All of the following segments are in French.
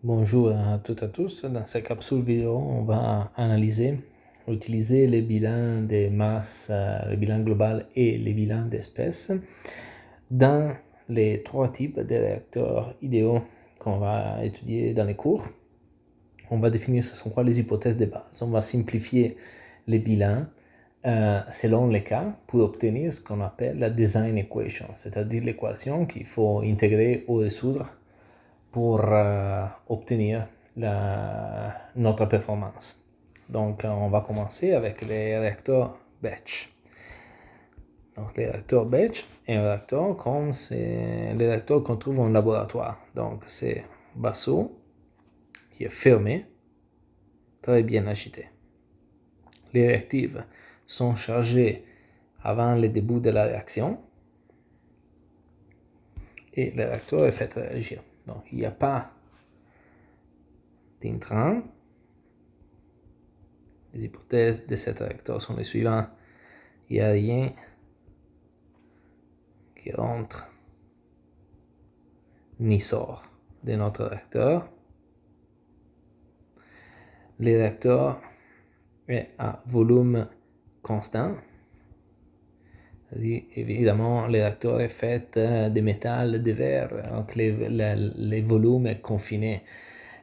Bonjour à toutes et à tous. Dans cette capsule vidéo, on va utiliser les bilans des masses, le bilan global et les bilans d'espèces dans les trois types de réacteurs idéaux qu'on va étudier dans les cours. On va définir ce sont quoi les hypothèses de base. On va simplifier les bilans selon les cas pour obtenir ce qu'on appelle la design equation, c'est-à-dire l'équation qu'il faut intégrer ou résoudre pour obtenir notre performance. Donc, on va commencer avec les réacteurs batch. Donc, les réacteurs batch est un réacteur comme c'est les réacteurs qu'on trouve en laboratoire. Donc, c'est vaisseau qui est fermé, très bien agité. Les réactifs sont chargés avant le début de la réaction et le réacteur est fait réagir. Donc, il n'y a pas d'intrants. Les hypothèses de cet réacteur sont les suivantes. Il n'y a rien qui rentre ni sort de notre réacteur. Le réacteur est à volume constant. Évidemment, le réacteur est fait de métal, de verre, donc le volume est confiné.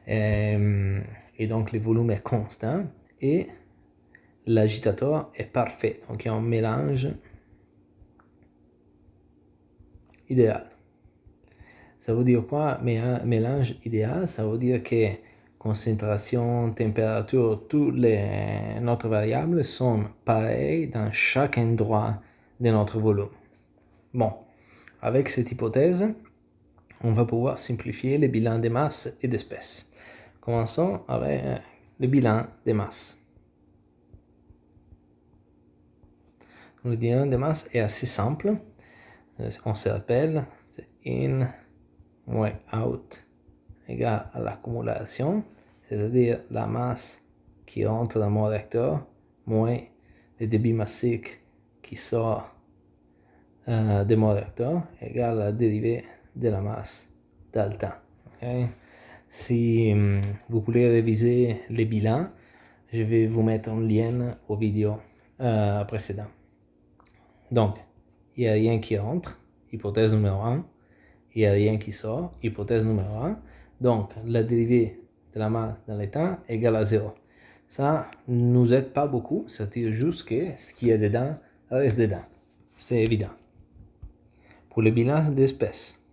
Et donc le volume est constant et l'agitateur est parfait. Donc il y a un mélange idéal. Ça veut dire quoi? Mais un mélange idéal, ça veut dire que concentration, température, toutes notre variables sont pareilles dans chaque endroit de notre volume. Bon, avec cette hypothèse, on va pouvoir simplifier les bilans de masse et d'espèces. Commençons avec le bilan de masse. Le bilan de masse est assez simple. On se rappelle, c'est in moins out égale à l'accumulation, c'est-à-dire la masse qui rentre dans mon réacteur moins le débit massique qui sort de mon réacteur égale à la dérivée de la masse dans le temps. Okay? Si vous voulez réviser les bilans, je vais vous mettre un lien aux vidéos précédentes. Donc, il n'y a rien qui rentre, hypothèse numéro 1. Il n'y a rien qui sort, hypothèse numéro 1. Donc, la dérivée de la masse dans le temps égale à 0. Ça ne nous aide pas beaucoup, c'est-à-dire juste que ce qui est dedans reste dedans. C'est évident. Pour le bilan d'espèces,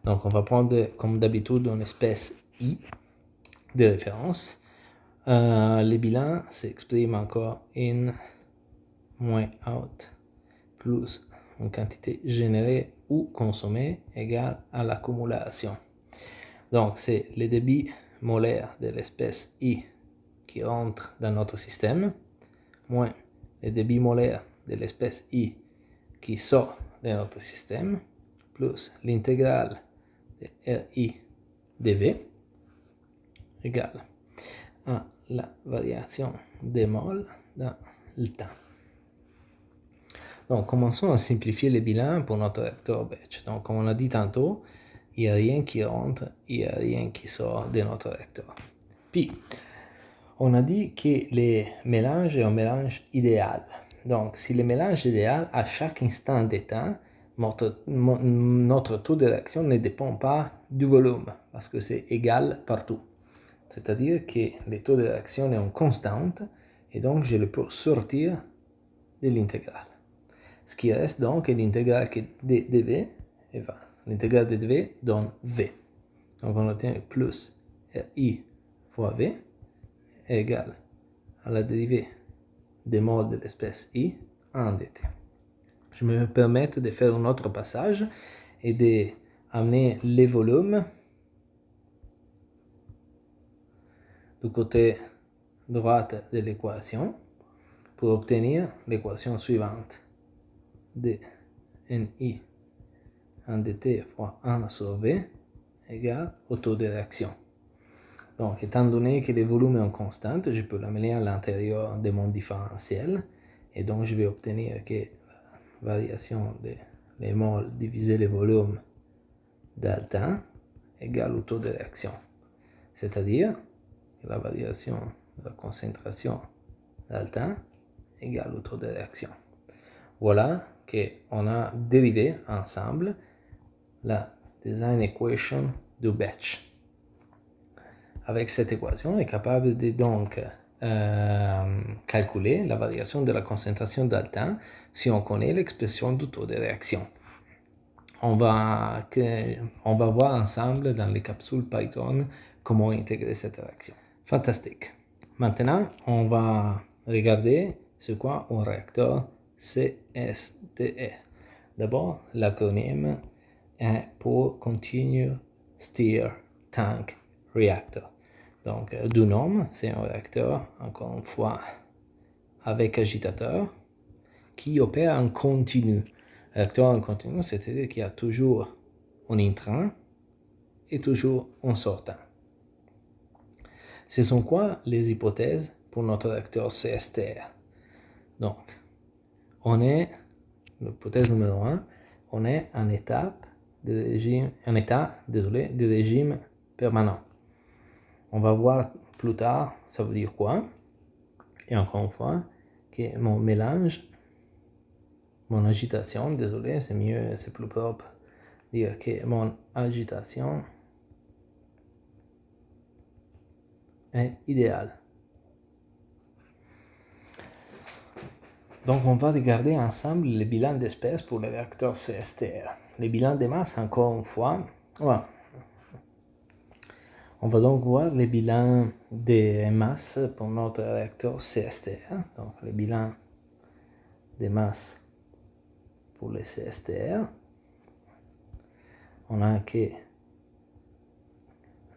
donc on va prendre comme d'habitude une espèce I de référence. Le bilan s'exprime encore in moins out plus une quantité générée ou consommée égale à l'accumulation. Donc, c'est le débit molaire de l'espèce I qui rentre dans notre système, moins le débit molaire de l'espèce I qui sort de notre système, plus l'intégrale de RI dV égale à la variation des moles dans le temps. Donc, commençons à simplifier le bilan pour notre réacteur batch. Donc, comme on a dit tantôt, il n'y a rien qui rentre, il n'y a rien qui sort de notre réacteur. Puis, on a dit que le mélange est un mélange idéal. Donc, si le mélange est idéal, à chaque instant de temps, notre taux de réaction ne dépend pas du volume, parce que c'est égal partout. C'est-à-dire que le taux de réaction est en constante, et donc je le peux sortir de l'intégrale. Ce qui reste donc est l'intégrale de dV, et voilà. L'intégrale de dV donne V. Donc on obtient plus RI fois V est égal à la dérivée des moles de l'espèce I en dt. Je me permets de faire un autre passage et d'amener les volumes du côté droit de l'équation pour obtenir l'équation suivante. De NI en dt fois 1 sur V égale au taux de réaction. Donc, étant donné que le volume est en constante, je peux l'amener à l'intérieur de mon différentiel. Et donc, je vais obtenir que la variation de les moles divisé le volume delta égale au taux de réaction. C'est-à-dire que la variation de la concentration delta égale au taux de réaction. Voilà qu'on a dérivé ensemble la design equation du batch. Avec cette équation, on est capable de donc calculer la variation de la concentration delta si on connaît l'expression du taux de réaction. On va voir ensemble dans les capsules Python comment intégrer cette réaction. Fantastique. Maintenant, on va regarder c'est quoi un réacteur CSTR. D'abord, l'acronyme est pour Continuous Stir Tank Reactor. Donc, du nom, c'est un réacteur, encore une fois, avec agitateur, qui opère en continu. Réacteur en continu, c'est-à-dire qu'il y a toujours un entrant et toujours un sortant. Ce sont quoi les hypothèses pour notre réacteur CSTR? Donc, l'hypothèse numéro 1, on est en état de régime permanent. On va voir plus tard, ça veut dire quoi. Et encore une fois, que mon mélange, mon agitation, désolé, c'est mieux, c'est plus propre dire que mon agitation est idéale. Donc on va regarder ensemble le bilan d'espèces pour le réacteur CSTR. Les bilans de masse, encore une fois, voilà. On va donc voir les bilans de masse pour notre réacteur CSTR. Donc les bilans de masse pour le CSTR. On a que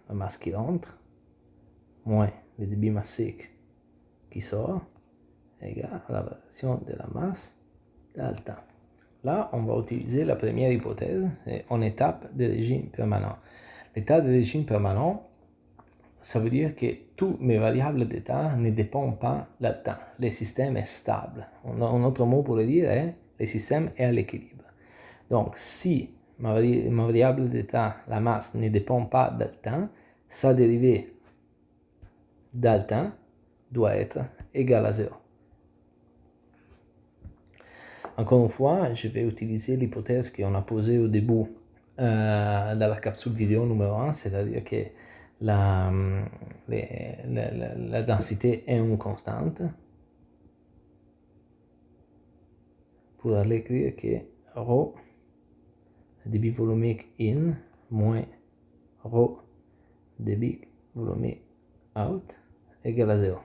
la masse qui rentre, moins le débit massique qui sort, égale à la variation de la masse delta. Là, on va utiliser la première hypothèse, c'est en étape de régime permanent. L'état de régime permanent, ça veut dire que toutes mes variables d'état ne dépendent pas du temps. Le système est stable. Un autre mot pour le dire est le système est à l'équilibre. Donc, si ma variable d'état, la masse, ne dépend pas du temps, sa dérivée du temps doit être égale à 0. Encore une fois, je vais utiliser l'hypothèse qu'on a posée au début de la capsule vidéo numéro 1, c'est-à-dire que la densité est une constante. Pour aller écrire que ρ, débit volumique in, moins ρ, débit volumique out, égale à 0.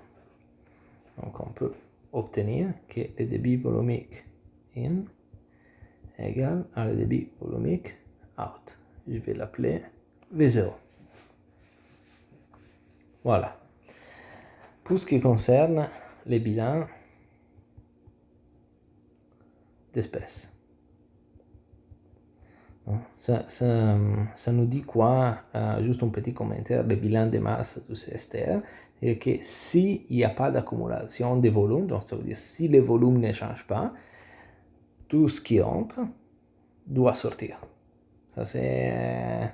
Donc on peut obtenir que le débit volumique in égale à le débit volumique out. Je vais l'appeler V0. Voilà. Pour ce qui concerne les bilans d'espèces. Ça nous dit quoi? Juste un petit commentaire, le bilan de masse du CSTR, c'est que s'il n'y a pas d'accumulation de volume, donc ça veut dire si le volume ne change pas, tout ce qui entre doit sortir. Ça c'est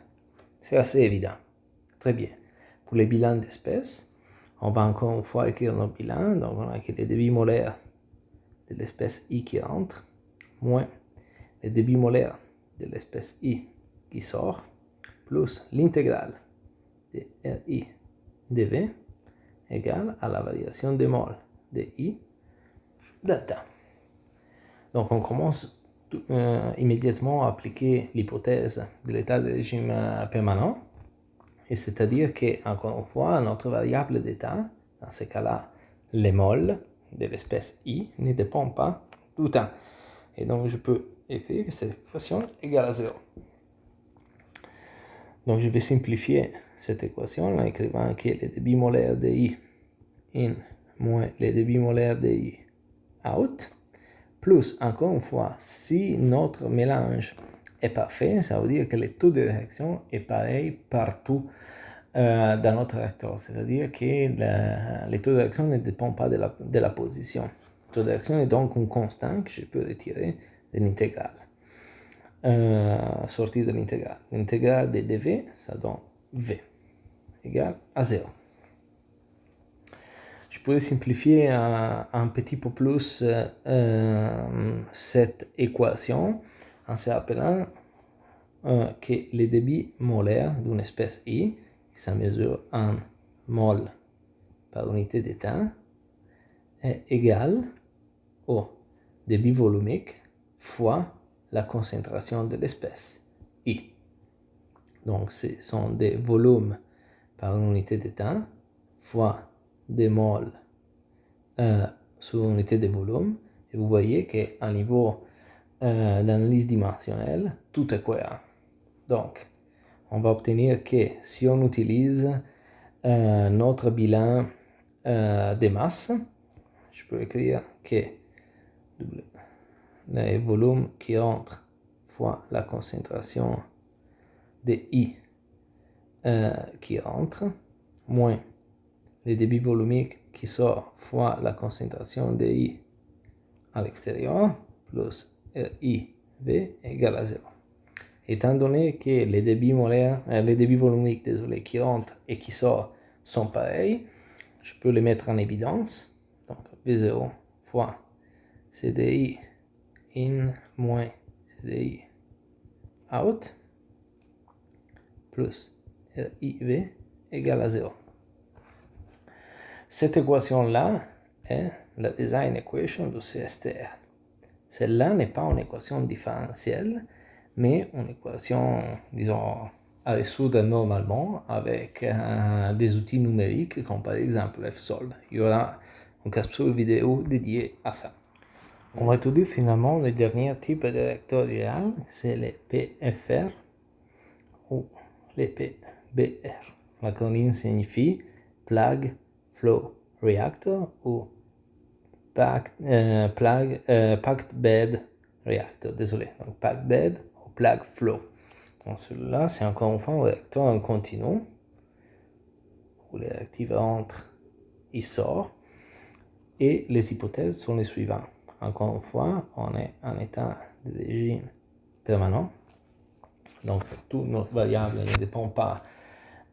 assez évident. Très bien. Pour les bilans d'espèces, on va encore une fois écrire nos bilans. Donc on a que le débit molaire de l'espèce I qui rentre, moins le débit molaire de l'espèce I qui sort, plus l'intégrale de RI dV égale à la variation des moles de I delta. Donc on commence immédiatement à appliquer l'hypothèse de l'état de régime permanent, et c'est-à-dire que, encore une fois, notre variable d'état, dans ce cas-là, les moles de l'espèce I ne dépendent pas du temps. Et donc je peux écrire que cette équation est égale à 0. Donc je vais simplifier cette équation en écrivant que le débit molaire de I in moins le débit molaire de I out, plus, encore une fois, si notre mélange est parfait, ça veut dire que le taux de réaction est pareil partout dans notre réacteur. C'est-à-dire que le taux de réaction ne dépend pas de la position. Le taux de réaction est donc une constante que je peux retirer de l'intégrale. sortir de l'intégrale. L'intégrale de dv, ça donne v égale à 0. Je pourrais simplifier un petit peu plus cette équation en se rappelant que le débit molaire d'une espèce I, qui se mesure en mol par unité de temps, est égal au débit volumique fois la concentration de l'espèce I. Donc, ce sont des volumes par unité de temps fois des moles sur unité de volume. Et vous voyez qu'à niveau d'analyse dimensionnelle, tout est cohérent. Donc, on va obtenir que si on utilise notre bilan de masse, je peux écrire que le volume qui rentre fois la concentration de I qui rentre, moins le débit volumique qui sort fois la concentration de I à l'extérieur, plus RIV égale à 0. Étant donné que les débits volumiques qui rentrent et qui sortent sont pareils, je peux les mettre en évidence. Donc V0 fois CDI in moins CDI out plus RIV égale à 0. Cette équation-là est la design equation du CSTR. Celle-là n'est pas une équation différentielle, mais une équation, disons, à résoudre normalement avec des outils numériques comme par exemple Fsolve. Il y aura une capsule vidéo dédiée à ça. On va étudier finalement le dernier type de réacteur idéal, c'est les PFR ou les PBR. L'acronyme signifie Plug Flow Reactor ou Packed Bed Reactor. Désolé, donc Packed Bed ou Plug Flow. Donc celui-là, c'est encore une fois un réacteur en continu où les réactifs rentrent, ils sortent. Et les hypothèses sont les suivantes. Encore une fois, on est en état de régime permanent. Donc, toutes nos variables ne dépendent pas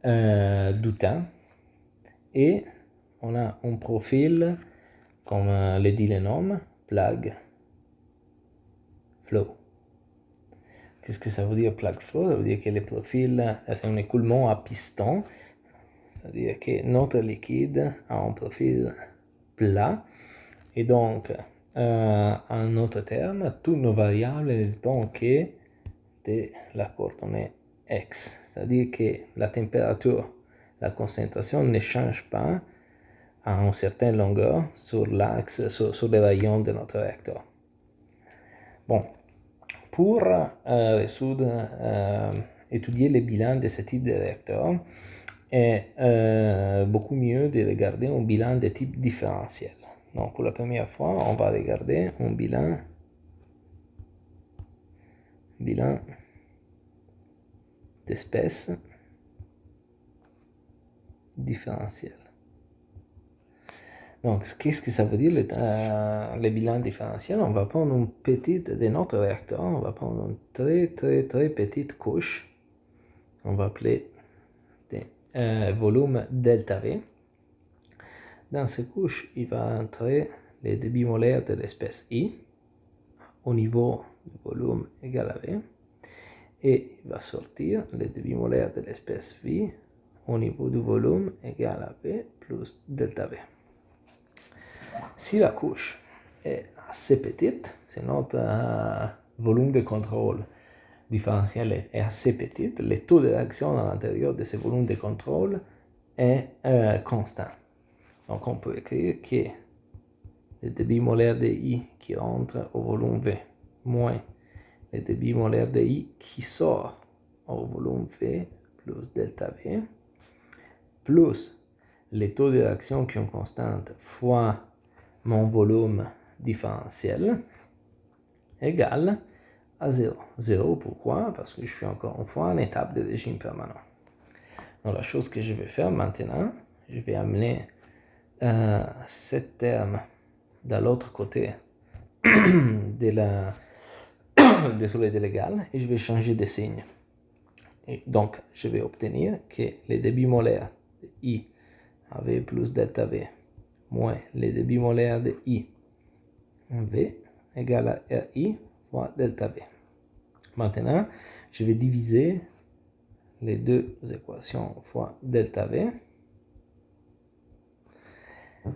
du temps. Et on a un profil, comme le dit le nom, plug flow. Qu'est-ce que ça veut dire plug flow? Ça veut dire que le profil, c'est un écoulement à piston. C'est-à-dire que notre liquide a un profil plat. Et donc, en autre terme, toutes nos variables ne dépendent que de la coordonnée x. C'est-à-dire que la température, la concentration ne change pas à une certaine longueur sur l'axe, sur les rayons de notre réacteur. Bon, pour étudier les bilans de ce type de réacteur, est beaucoup mieux de regarder un bilan de type différentiel. Donc, pour la première fois, on va regarder un bilan d'espèce différentiel. Donc, qu'est-ce que ça veut dire le bilan différentiel? On va prendre une petite de notre réacteur, on va prendre une très petite couche, on va appeler volume delta V. Dans cette couche, il va entrer les débits molaires de l'espèce I au niveau du volume égal à V, et il va sortir les débits molaires de l'espèce V au niveau du volume égal à V plus delta V. Si la couche est assez petite, c'est notre volume de contrôle différentiel est assez petit, le taux de réaction à l'intérieur de ce volume de contrôle est constant. Donc on peut écrire que le débit molaire de I qui rentre au volume V moins le débit molaire de I qui sort au volume V plus delta V plus le taux de réaction qui est constante fois mon volume différentiel égale à 0. 0 pourquoi? Parce que je suis encore une fois en étape de régime permanent. Donc la chose que je vais faire maintenant, je vais amener ce terme de l'autre côté de désolé de l'égal, et je vais changer de signe. Et donc, je vais obtenir que le débit molaire de I AV plus delta V moins le débit molaire de I V égale à RI fois delta V. Maintenant, je vais diviser les deux équations fois delta V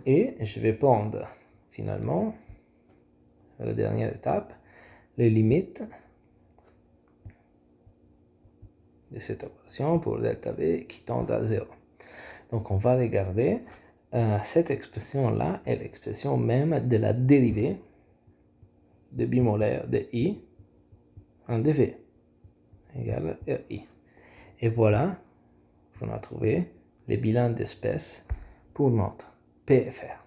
et je vais prendre finalement, la dernière étape, les limites de cette équation pour delta V qui tendent à 0. Donc on va regarder, cette expression-là est l'expression même de la dérivée de bimolaire de I en dV égale RI. Et voilà, on a trouvé les bilans d'espèces pour notre PFR.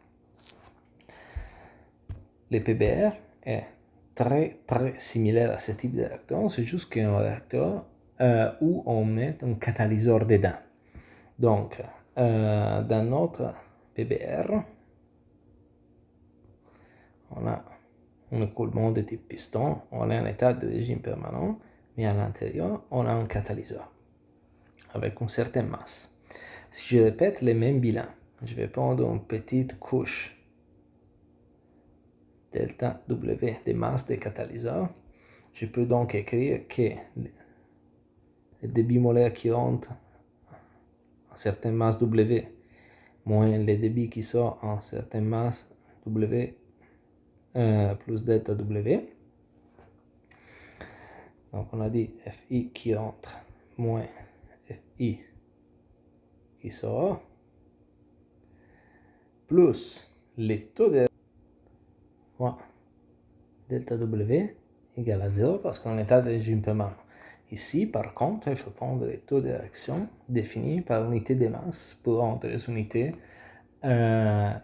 Le PBR est très similaire à ce type de réacteur, c'est juste qu'un réacteur où on met un catalyseur dedans. Donc, dans notre PBR, on a un écoulement de type piston, on est en état de régime permanent, mais à l'intérieur, on a un catalyseur avec une certaine masse. Si je répète les mêmes bilans, je vais prendre une petite couche delta W de masse des catalyseurs. Je peux donc écrire que le débit molaire qui rentre en certaine masse W moins le débit qui sort en certaine masse W plus delta W. Donc on a dit FI qui rentre moins FI qui sort plus les taux de fois delta W égale à 0 parce qu'on est en état de régime permanent. Ici, par contre, il faut prendre les taux de réaction définis par unité de masse pour rendre les unités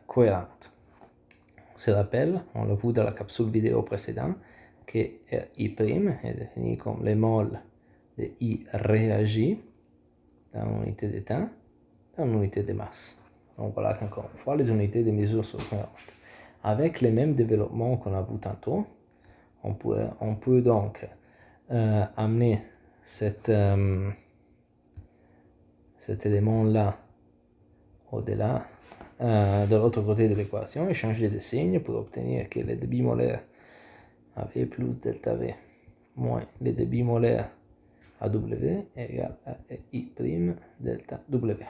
cohérentes. On se rappelle, on l'a vu dans la capsule vidéo précédente, que RI' est défini comme les moles de I réagi dans une unité de temps, dans une unité de masse. Donc voilà qu'encore une fois, les unités de mesure sont cohérentes. Avec les mêmes développements qu'on a vu tantôt, on peut donc amener cet élément-là au-delà, de l'autre côté de l'équation, et changer de signe pour obtenir que le débit molaire AV plus delta V moins le débit molaire AW égale à I' delta W.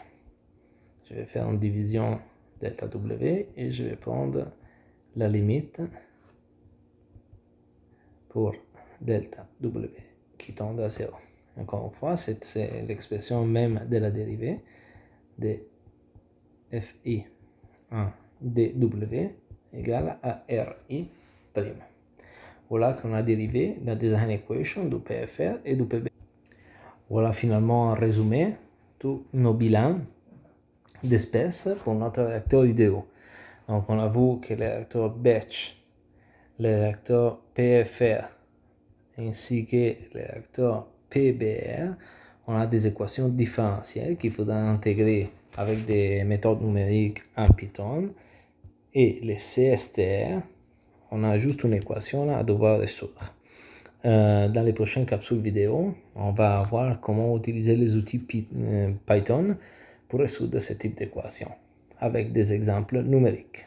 Je vais faire une division delta W et je vais prendre la limite pour delta W qui tend à 0. Encore une fois, c'est l'expression même de la dérivée de FI en dW égale à RI'. Voilà qu'on a dérivé la design equation du PFR et du PBR. Voilà finalement en résumé tous nos bilans d'espèces pour notre réacteur idéal. Donc on a vu que le réacteur batch, le réacteur PFR ainsi que le réacteur PBR, on a des équations différentielles qu'il faudra intégrer avec des méthodes numériques en Python. Et le CSTR, on a juste une équation à devoir résoudre. Dans les prochaines capsules vidéo, on va voir comment utiliser les outils Python pour résoudre ce type d'équation avec des exemples numériques.